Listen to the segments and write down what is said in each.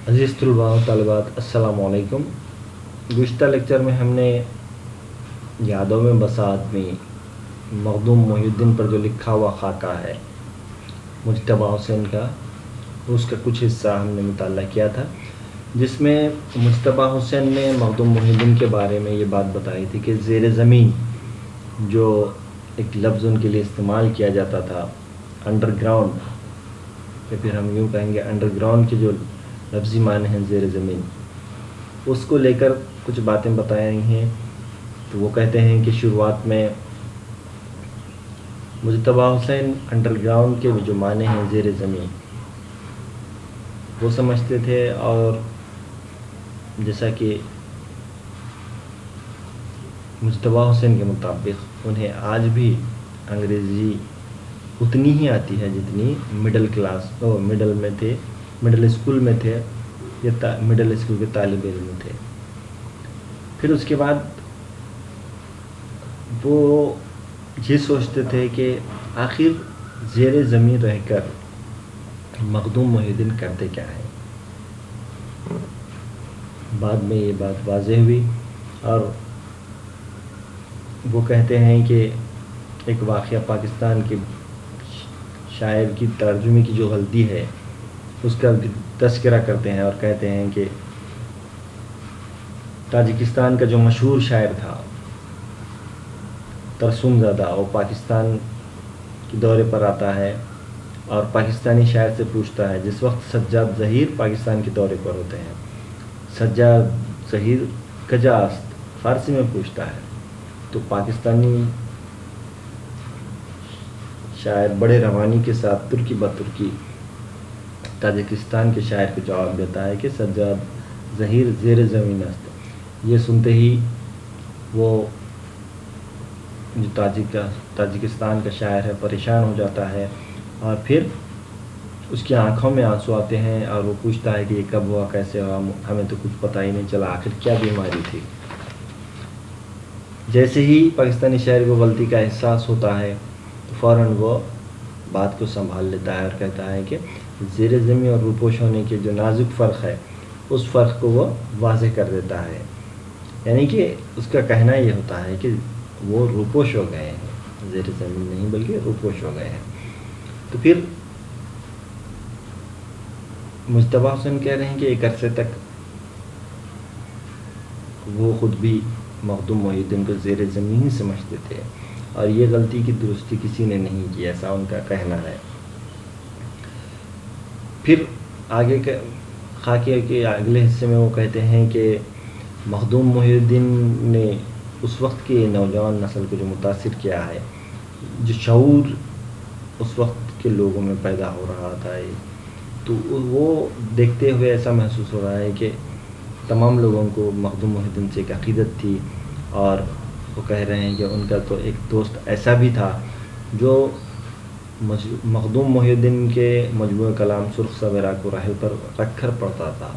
عزیز طلباء و طالبات السلام علیکم۔ گزشتہ لیکچر میں ہم نے یادوں میں بسا آدمی مخدوم محی الدین پر جو لکھا ہوا خاکہ ہے مجتبی حسین کا، اس کا کچھ حصہ ہم نے مطالعہ کیا تھا، جس میں مجتبی حسین نے مخدوم محی الدین کے بارے میں یہ بات بتائی تھی کہ زیر زمین جو ایک لفظ ان کے لیے استعمال کیا جاتا تھا، انڈر گراؤنڈ، یا پھر ہم یوں کہیں گے انڈر گراؤنڈ کے جو لفظی معنی ہیں زیر زمین، اس کو لے کر کچھ باتیں بتائی ہیں۔ تو وہ کہتے ہیں کہ شروعات میں مجتبی حسین انڈر گراؤنڈ کے جو معنی ہیں زیر زمین وہ سمجھتے تھے، اور جیسا کہ مجتبی حسین کے مطابق انہیں آج بھی انگریزی اتنی ہی آتی ہے جتنی مڈل اسکول میں تھے یا مڈل اسکول کے طالب علم تھے۔ پھر اس کے بعد وہ یہ سوچتے تھے کہ آخر زیر زمین رہ کر مخدوم محی الدین کرتے کیا ہیں۔ بعد میں یہ بات واضح ہوئی، اور وہ کہتے ہیں کہ ایک واقعہ پاکستان کے شاعر کی ترجمے کی جو غلطی ہے اس کا تذکرہ کرتے ہیں، اور کہتے ہیں کہ تاجکستان کا جو مشہور شاعر تھا ترسم زادہ، وہ پاکستان کے دورے پر آتا ہے اور پاکستانی شاعر سے پوچھتا ہے، جس وقت سجاد ظہیر پاکستان کے دورے پر ہوتے ہیں، سجاد ظہیر کجاست فارسی میں پوچھتا ہے، تو پاکستانی شاعر بڑے روانی کے ساتھ ترکی بترکی تاجکستان کے شاعر کو جواب دیتا ہے کہ سجاد ظہیر زیر زمین است۔ یہ سنتے ہی وہ جو تاجکستان کا شاعر ہے پریشان ہو جاتا ہے، اور پھر اس کی آنکھوں میں آنسو آتے ہیں، اور وہ پوچھتا ہے کہ یہ کب ہوا، کیسے ہوا، ہمیں تو کچھ پتہ ہی نہیں چلا، آخر کیا بیماری تھی۔ جیسے ہی پاکستانی شاعر کو غلطی کا احساس ہوتا ہے تو فوراً وہ بات کو سنبھال لیتا ہے اور کہتا ہے کہ زیر زمین اور روپوش ہونے کے جو نازک فرق ہے اس فرق کو وہ واضح کر دیتا ہے، یعنی کہ اس کا کہنا یہ ہوتا ہے کہ وہ روپوش ہو گئے ہیں، زیر زمین نہیں بلکہ روپوش ہو گئے ہیں۔ تو پھر مجتبی حسین کہہ رہے ہیں کہ ایک عرصے تک وہ خود بھی مخدوم محی الدین کو زیر زمین ہی سمجھتے تھے، اور یہ غلطی کی درستی کسی نے نہیں کی، ایسا ان کا کہنا ہے۔ پھر آگے کے خاکے کے اگلے حصے میں وہ کہتے ہیں کہ مخدوم محی الدین نے اس وقت کے نوجوان نسل کو جو متاثر کیا ہے، جو شعور اس وقت کے لوگوں میں پیدا ہو رہا تھا، تو وہ دیکھتے ہوئے ایسا محسوس ہو رہا ہے کہ تمام لوگوں کو مخدوم محی الدین سے ایک عقیدت تھی، اور وہ کہہ رہے ہیں کہ ان کا تو ایک دوست ایسا بھی تھا جو مخدوم محی الدین کے مجموعہ کلام سرخ سویرا کو رحل پر رکھ کر پڑھتا تھا۔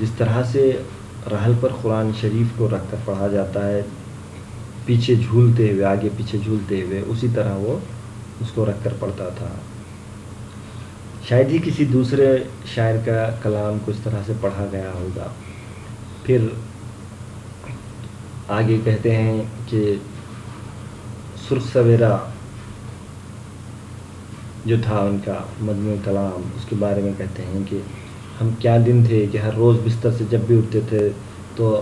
جس طرح سے رحل پر قرآن شریف کو رکھ کر پڑھا جاتا ہے، پیچھے جھولتے ہوئے، آگے پیچھے جھولتے ہوئے، اسی طرح وہ اس کو رکھ کر پڑھتا تھا۔ شاید ہی کسی دوسرے شاعر کا کلام کو اس طرح سے پڑھا گیا ہوگا۔ پھر آگے کہتے ہیں کہ سرخ سویرا جو تھا ان کا مجموعہ کلام، اس کے بارے میں کہتے ہیں کہ ہم کیا دن تھے کہ ہر روز بستر سے جب بھی اٹھتے تھے تو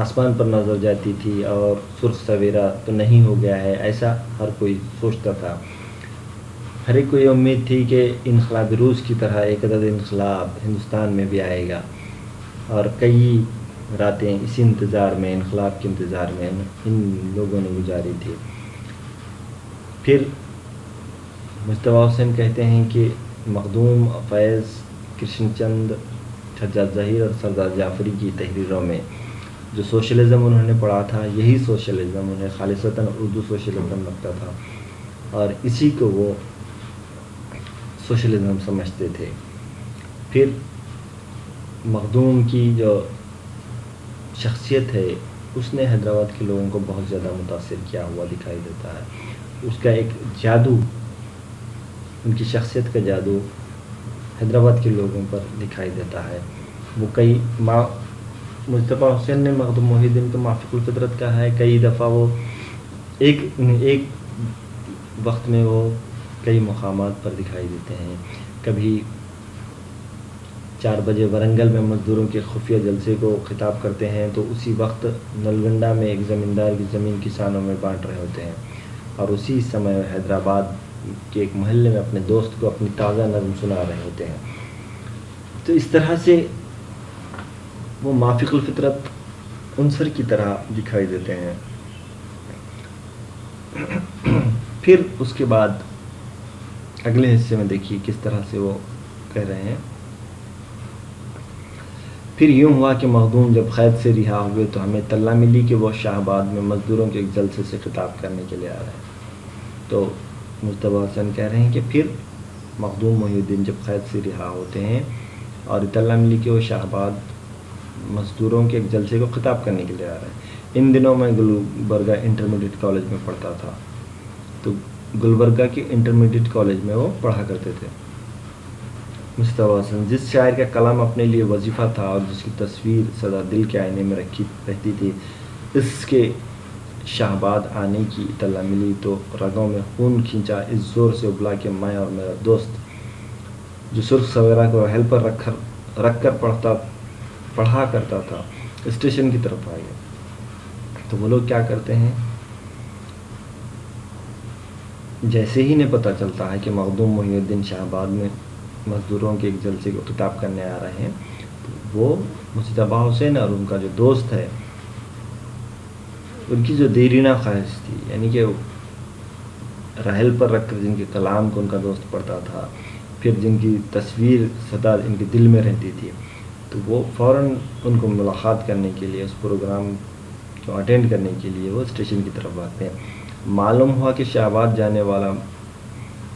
آسمان پر نظر جاتی تھی، اور سرخ سویرا تو نہیں ہو گیا ہے، ایسا ہر کوئی سوچتا تھا۔ ہر ایک کو یہ امید تھی کہ انقلاب روس کی طرح ایک عدد انقلاب ہندوستان میں بھی آئے گا، اور کئی راتیں اسی انتظار میں، انقلاب کے انتظار میں ان لوگوں نے گزاری تھی۔ پھر مجتبی حسین کہتے ہیں کہ مخدوم، فیض، کرشن چند، سجاد ظہیر اور سردار جعفری کی تحریروں میں جو سوشلزم انہوں نے پڑھا تھا، یہی سوشلزم انہیں خالصتاً اردو سوشلزم لگتا تھا، اور اسی کو وہ سوشلزم سمجھتے تھے۔ پھر مخدوم کی جو شخصیت ہے اس نے حیدرآباد کے لوگوں کو بہت زیادہ متاثر کیا ہوا دکھائی دیتا ہے۔ اس کا ایک جادو، ان کی شخصیت کا جادو حیدرآباد کے لوگوں پر دکھائی دیتا ہے. وہ کئی مجتبیٰ حسین نے مخدوم محی الدین کو موافق الفطرت کہا ہے. کئی دفعہ وہ ایک وقت میں وہ کئی مقامات پر دکھائی دیتے ہیں. کبھی 4 بجے ورنگل میں مزدوروں کے خفیہ جلسے کو خطاب کرتے ہیں تو اسی وقت نلگنڈا میں ایک زمیندار کی زمین کسانوں میں بانٹ رہے ہوتے ہیں، اور اسی سمے حیدرآباد کے ایک محلے میں اپنے دوست کو اپنی تازہ نظم سنا رہے ہوتے ہیں. تو اس طرح سے وہ موافق الفطرت عنصر کی طرح دکھائی دیتے ہیں. پھر اس کے بعد اگلے حصے میں دیکھیے کس طرح سے وہ کہہ رہے ہیں. پھر یوں ہوا کہ مخدوم جب قید سے رہا ہوئے تو ہمیں اطلاع ملی کہ وہ شاہ آباد میں مزدوروں کے ایک جلسے سے خطاب کرنے کے لیے آ رہے ہیں. تو مجتبیٰ حسین کہہ رہے ہیں کہ پھر مخدوم محی الدین جب قید سے رہا ہوتے ہیں اور اطلاع ملی کہ وہ شاہ آباد مزدوروں کے ایک جلسے کو خطاب کرنے کے لیے آ رہے ہیں. ان دنوں میں گلبرگہ انٹرمیڈیٹ کالج میں پڑھتا تھا. تو گلبرگہ کے انٹرمیڈیٹ کالج میں وہ پڑھا کرتے تھے. مجتبیٰ حسین جس شاعر کا کلام اپنے لیے وظیفہ تھا اور جس کی تصویر سدا دل کے آئینے میں رکھی رہتی تھی، اس کے شاہ آباد آنے کی اطلاع ملی تو رگوں میں خون کھینچا. اس زور سے ابلا کہ میں اور میرا دوست جو سرخ سویرا کو رحل پر رکھ کر پڑھا کرتا تھا اسٹیشن کی طرف آ گئے. تو وہ لوگ کیا کرتے ہیں، جیسے ہی انہیں پتہ چلتا ہے کہ مخدوم محی الدین شاہ آباد میں مزدوروں کے ایک جلسے کو خطاب کرنے آ رہے ہیں، تو وہ مجتبیٰ حسین اور ان کا جو دوست ہے، ان کی جو دیرینہ خواہش تھی، یعنی کہ رحل پر رکھ کر جن کے کلام کو ان کا دوست پڑھتا تھا، پھر جن کی تصویر سدا ان کے دل میں رہتی تھی، تو وہ فوراً ان کو ملاقات کرنے کے لیے، اس پروگرام کو اٹینڈ کرنے کے لیے وہ اسٹیشن کی طرف آتے ہیں. معلوم ہوا کہ شاہ آباد جانے والا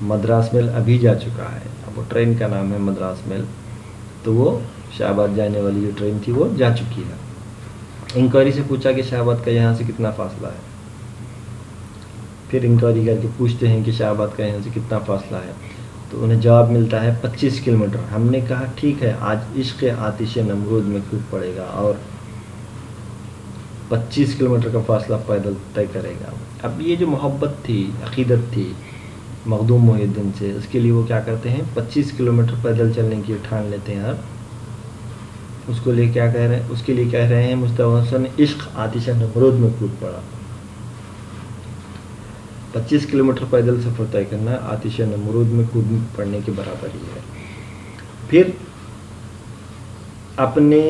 مدراس میل ابھی جا چکا ہے. اب وہ ٹرین کا نام ہے مدراس میل. تو وہ شاہ آباد جانے والی جو ٹرین تھی وہ جا چکی ہے. انکوائری سے پوچھا کہ شاہ آباد کا یہاں سے کتنا فاصلہ ہے. پھر انکوائری کر کے پوچھتے ہیں کہ شاہ آباد کا یہاں سے کتنا فاصلہ ہے. تو انہیں جواب ملتا ہے 25 کلومیٹر. ہم نے کہا ٹھیک ہے، آج عشق آتش نمرود میں کود پڑے گا اور 25 کلومیٹر کا فاصلہ پیدل طے کرے گا. اب یہ جو محبت تھی، عقیدت تھی مخدوم محی الدین سے، اس کے لیے وہ کیا کرتے ہیں، 25 کلومیٹر پیدل چلنے کی ٹھان لیتے ہیں. اس کے لیے کہہ رہے ہیں مجتبیٰ حسین عشق آتش نمرود میں کود پڑا. 25 کلومیٹر پیدل سفر طے کرنا آتش نمرود میں کود پڑنے کے برابر ہی ہے. پھر اپنے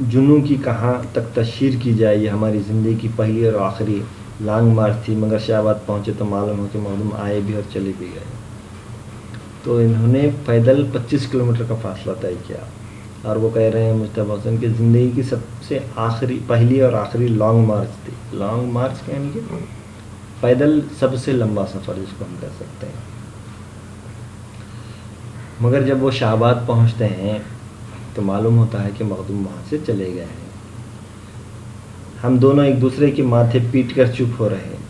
جنوں کی کہاں تک تشہیر کی جائے، یہ ہماری زندگی کی پہلی اور آخری لانگ مارچ تھی، مگر شاہ آباد پہنچے تو معلوم ہو کہ مخدوم آئے بھی اور چلے بھی گئے. تو انہوں نے پیدل 25 کلومیٹر کا فاصلہ طے کیا. اور وہ کہہ رہے ہیں مجتبیٰ حسین کہ زندگی کی سب سے پہلی اور آخری لانگ مارچ تھی. لانگ مارچ یعنی کہ پیدل سب سے لمبا سفر جس کو ہم کہہ سکتے ہیں. مگر جب وہ شاہ آباد پہنچتے ہیں تو معلوم ہوتا ہے کہ مخدوم وہاں سے چلے گئے ہیں. ہم دونوں ایک دوسرے کے ماتھے پیٹ کر چپ ہو رہے ہیں.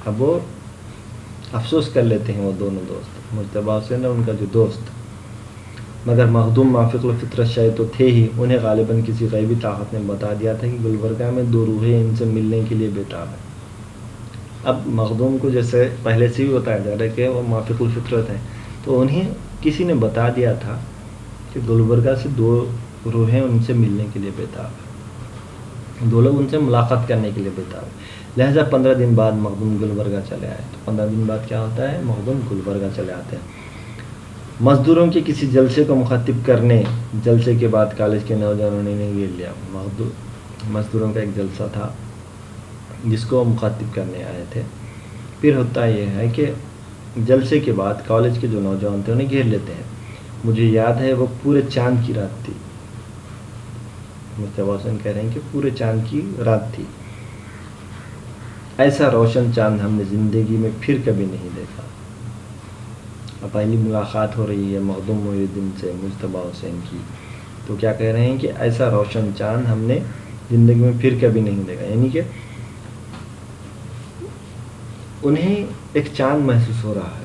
اب وہ افسوس کر لیتے ہیں وہ دونوں دوست، مجتبیٰ حسین اور ان کا جو دوست. مگر مخدوم موافق الفطرت شاید تو تھے ہی. انہیں غالباً کسی غیبی طاقت نے بتا دیا تھا کہ گلبرگہ میں 2 روحیں ان سے ملنے کے لیے بےتاب ہیں. اب مخدوم کو جیسے پہلے سے بھی بتایا جا رہا ہے کہ وہ موافق الفطرت ہیں، تو انہیں کسی نے بتا دیا تھا کہ گلبرگہ سے 2 روحیں ان سے ملنے کے لیے بےتاب ہیں، 2 لوگ ان سے ملاقات کرنے کے لیے بےتاب ہیں. لہٰذا 15 دن بعد مخدوم گلبرگہ چلے آئے. تو 15 دن بعد کیا ہوتا ہے، مخدوم گلبرگہ چلے آتے ہیں. مزدوروں کے کسی جلسے کو مخاطب کرنے. جلسے کے بعد کالج کے نوجوانوں نے انہیں گھیر لیا. مزدوروں کا ایک جلسہ تھا جس کو مخاطب کرنے آئے تھے. پھر ہوتا یہ ہے کہ جلسے کے بعد کالج کے جو نوجوان تھے انہیں گھیر لیتے ہیں. مجھے یاد ہے وہ پورے چاند کی رات تھی. مجتبیٰ حسین کہہ رہے ہیں کہ پورے چاند کی رات تھی. ایسا روشن چاند ہم نے زندگی میں پھر کبھی نہیں دیکھا. اب پہلی ملاقات ہو رہی ہے مخدوم محی الدین سے مجتبیٰ حسین کی. تو کیا کہہ رہے ہیں کہ ایسا روشن چاند ہم نے زندگی میں پھر کبھی نہیں دیکھا. یعنی کہ انہیں ایک چاند محسوس ہو رہا ہے.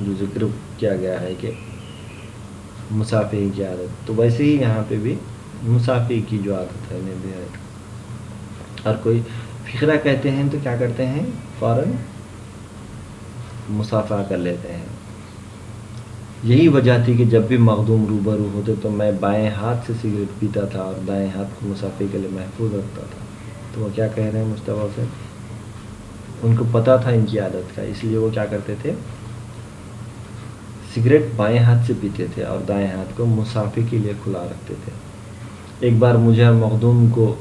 جو ذکر کیا گیا ہے کہ مسافر کی عادت، تو ویسے ہی یہاں پہ بھی مسافر کی جو عادت ہے انہیں بھی ہے. اور کوئی فقرہ کہتے ہیں تو کیا کرتے ہیں، فوراً مصافحہ کر لیتے ہیں. یہی وجہ تھی کہ جب بھی مخدوم روبرو ہوتے تو میں بائیں ہاتھ سے سگریٹ پیتا تھا اور دائیں ہاتھ کو مسافے کے لیے محفوظ رکھتا تھا. تو وہ کیا کہہ رہے ہیں مصطفیٰ حسین، ان کو پتہ تھا ان کی عادت کا، اس لیے وہ کیا کرتے تھے، سگریٹ بائیں ہاتھ سے پیتے تھے اور دائیں ہاتھ کو مسافے کے لیے کھلا رکھتے تھے. ایک بار مجھے اور مخدوم کو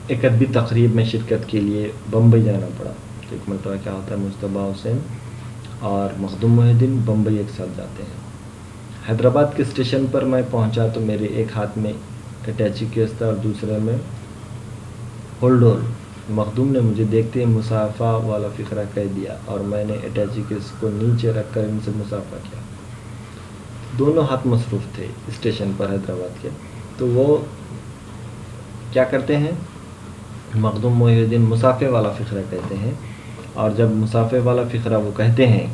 ایک ادبی تقریب میں شرکت کے لیے بمبئی جانا پڑا. تو ایک مرتبہ کیا ہوتا ہے، مصطفیٰ حسین اور مخدوم محی الدین بمبئی ایک ساتھ جاتے ہیں. حیدرآباد کے اسٹیشن پر میں پہنچا تو میرے ایک ہاتھ میں اٹیچی کیس تھا اور دوسرے میں ہولڈول. مخدوم نے مجھے دیکھتے ہی مسافہ والا فقرہ کہہ دیا اور میں نے اٹیچی کیس کو نیچے رکھ کر ان سے مسافہ کیا. دونوں ہاتھ مصروف تھے اسٹیشن پر حیدرآباد کے. تو وہ کیا کرتے ہیں، مخدوم محی الدین مسافے والا فقرہ کہتے ہیں، اور جب مسافے والا فقرہ وہ کہتے ہیں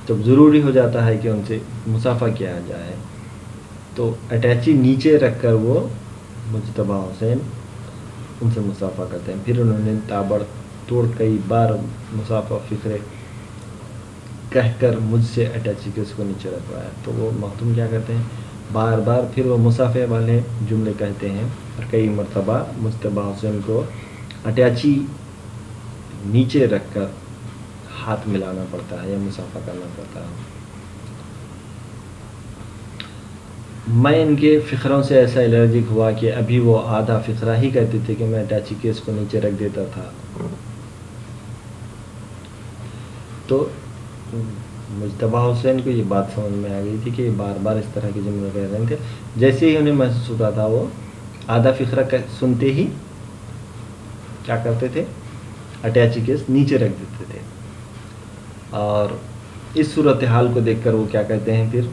تب ضروری ہو جاتا ہے کہ ان سے مسافہ کیا جائے. تو اٹیچی نیچے رکھ کر وہ مجتبیٰ حسین ان سے مسافہ کرتے ہیں. پھر انہوں نے تابڑ توڑ کئی بار مسافہ فقرے کہہ کر مجھ سے اٹیچی کیس کو نیچے رکھوایا. تو وہ مخدوم کیا کرتے ہیں، بار بار پھر وہ مسافے والے جملے کہتے ہیں اور کئی مرتبہ مجتبیٰ حسین کو اٹیچی نیچے رکھ کر ہاتھ ملانا پڑتا ہے یا مسافہ کرنا پڑتا ہے. میں ان کے فقروں سے ایسا الرجک ہوا کہ ابھی وہ آدھا فقرہ ہی کہتے تھے کہ میں اٹیچی کیس کو نیچے رکھ دیتا تھا. تو مجتبیٰ حسین کو یہ بات سمجھ میں آ گئی تھی کہ یہ بار بار اس طرح کے جملے کہہ رہے تھے. جیسے ہی انہیں محسوس ہوتا تھا وہ آدھا فقرہ سنتے ہی کیا کرتے تھے، اٹیچی کیس نیچے رکھ دیتے تھے. اور اس صورتحال کو دیکھ کر وہ کیا کہتے ہیں پھر،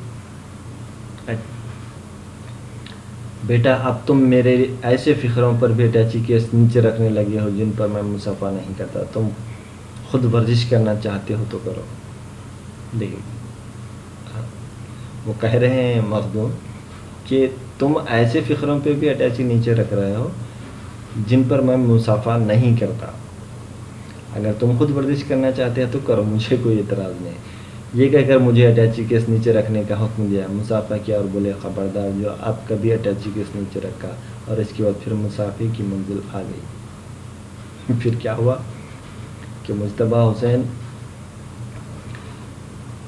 بیٹا اب تم میرے ایسے فقروں پر بھی اٹیچی کیس نیچے رکھنے لگے ہو جن پر میں مسافہ نہیں کرتا. تم خود ورزش کرنا چاہتے ہو تو کرو. دیکھیے وہ کہہ رہے ہیں مخدوم کہ تم ایسے فقروں پہ بھی اٹیچی نیچے رکھ رہے ہو جن پر میں مسافہ نہیں کرتا. اگر تم خود ورزش کرنا چاہتے ہیں تو کرو، مجھے کوئی اعتراض نہیں. یہ کہہ کر مجھے اٹیچی کیس نیچے رکھنے کا حکم دیا، مسافہ کیا اور بولے خبردار جو اب کبھی اٹیچی کیس نیچے رکھا. اور اس کے بعد پھر مسافے کی منزل آ گئی. پھر کیا ہوا کہ مجتبیٰ حسین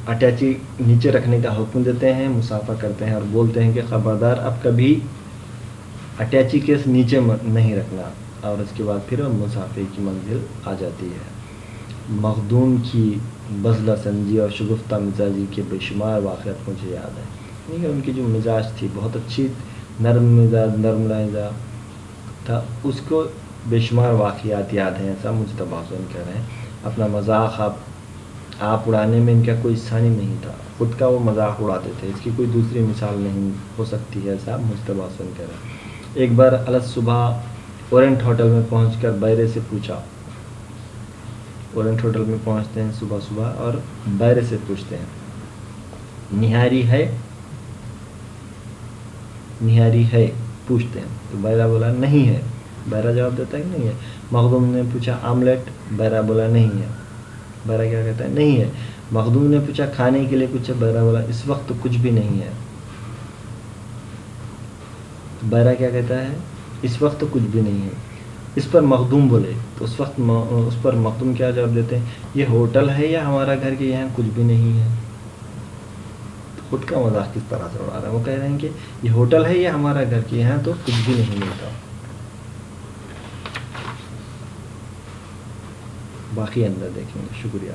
اٹیچی نیچے رکھنے کا حکم دیتے ہیں، مسافہ کرتے ہیں اور بولتے ہیں کہ خبردار اب کبھی اٹیچی کیس نیچے نہیں رکھنا. اور اس کے بعد پھر مسافے کی منزل آ جاتی ہے. مخدوم کی بذلہ سنجی اور شگفتہ مزاجی کے بے شمار واقعات مجھے یاد ہیں. ان کی جو مزاج تھی بہت اچھی، نرم مزاج، نرم لہجہ تھا، اس کو بے شمار واقعات یاد ہیں. ایسا مجتبیٰ حسین کہہ رہے ہیں. اپنا مذاق آپ اڑانے میں ان کا کوئی ثانی نہیں تھا، خود کا وہ مذاق اڑاتے تھے، اس کی کوئی دوسری مثال نہیں ہو سکتی ہے. ایسا مجتبیٰ حسین کہہ رہے ہیں. ایک بار الگ صبح اورینٹ ہوٹل میں پہنچ کر بیرے سے پوچھا، اورینٹ ہوٹل میں پہنچتے ہیں صبح صبح اور بیرے سے پوچھتے ہیں نہاری ہے، نہاری ہے پوچھتے ہیں. تو بیرا بولا نہیں ہے. بیرا جواب دیتا ہے کہ نہیں ہے. مخدوم نے پوچھا آملیٹ، بیرا بولا نہیں ہے. بیرا کیا کہتا ہے، نہیں ہے. مخدوم نے پوچھا کھانے کے لیے کچھ ہے، بیرا بولا اس وقت تو کچھ بھی نہیں ہے. تو بیرا کیا کہتا ہے، اس وقت تو کچھ بھی نہیں ہے. اس پر مخدوم بولے تو اس پر مخدوم کیا جواب دیتے ہیں، یہ ہوٹل ہے یا ہمارا گھر کے یہاں کچھ بھی نہیں ہے. خود کا مذاق کس طرح سے اڑا رہا ہے. وہ کہہ رہے ہیں کہ یہ ہوٹل ہے یا ہمارا گھر کے یہاں تو کچھ بھی نہیں ملتا. باقی اندر دیکھیں گے. شکریہ.